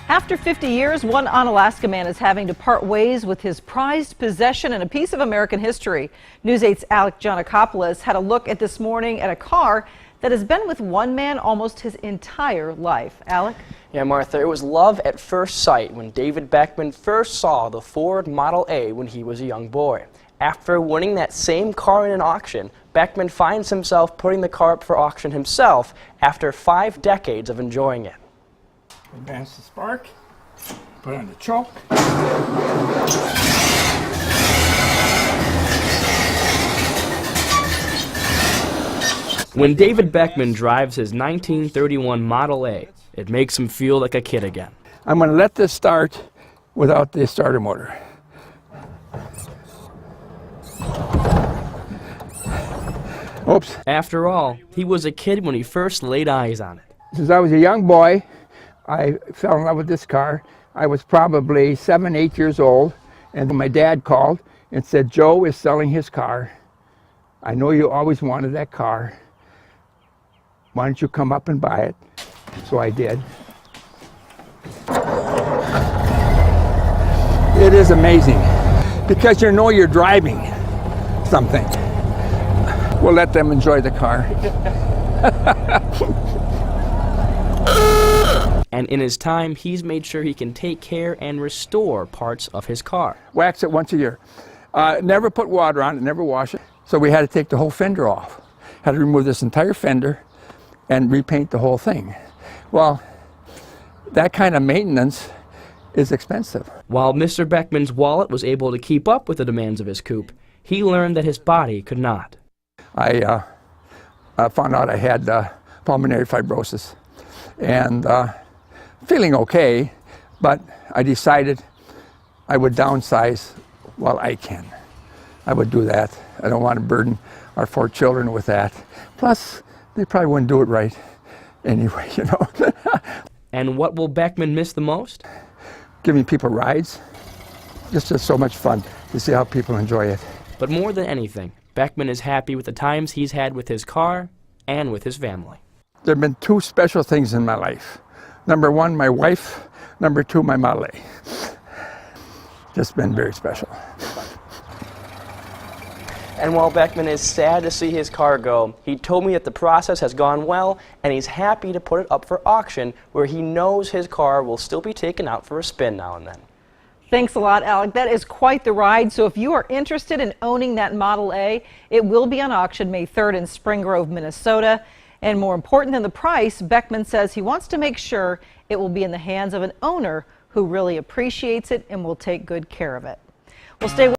After 50 years, one Onalaska man is having to part ways with his prized possession and a piece of American history. News 8's Alec Giannakopoulos had a look at this morning at a car that has been with one man almost his entire life. Alec? Yeah, Martha, it was love at first sight when David Beckman first saw the Ford Model A when he was a young boy. After winning that same car in an auction, Beckman finds himself putting the car up for auction himself after 5 decades of enjoying it. Advance the spark, put on the choke. When David Beckman drives his 1931 Model A, it makes him feel like a kid again. I'm going to let this start without the starter motor. Oops. After all, he was a kid when he first laid eyes on it. Since I was a young boy, I fell in love with this car. I was probably 7, 8 years old, and my dad called and said, "Joe is selling his car. I know you always wanted that car. Why don't you come up and buy it?" So I did. It is amazing because you know you're driving something. We'll let them enjoy the car. And in his time, he's made sure he can take care and restore parts of his car. Wax it once a year. Never put water on it, never wash it. So we had to take the whole fender off. Had to remove this entire fender and repaint the whole thing. Well, that kind of maintenance is expensive. While Mr. Beckman's wallet was able to keep up with the demands of his coupe, he learned that his body could not. I found out I had pulmonary fibrosis and feeling okay, but I decided I would downsize while I can. I would do that. I don't want to burden our 4 children with that. Plus, they probably wouldn't do it right anyway, you know. And what will Beckman miss the most? Giving people rides. It's just so much fun to see how people enjoy it. But more than anything, Beckman is happy with the times he's had with his car and with his family. There have been 2 special things in my life. Number 1, my wife. Number 2, my Model A. Just been very special. And while Beckman is sad to see his car go, he told me that the process has gone well and he's happy to put it up for auction where he knows his car will still be taken out for a spin now and then. Thanks a lot, Alec. That is quite the ride. So if you are interested in owning that Model A, it will be on auction May 3rd in Spring Grove, Minnesota. And more important than the price, Beckman says he wants to make sure it will be in the hands of an owner who really appreciates it and will take good care of it. We'll stay with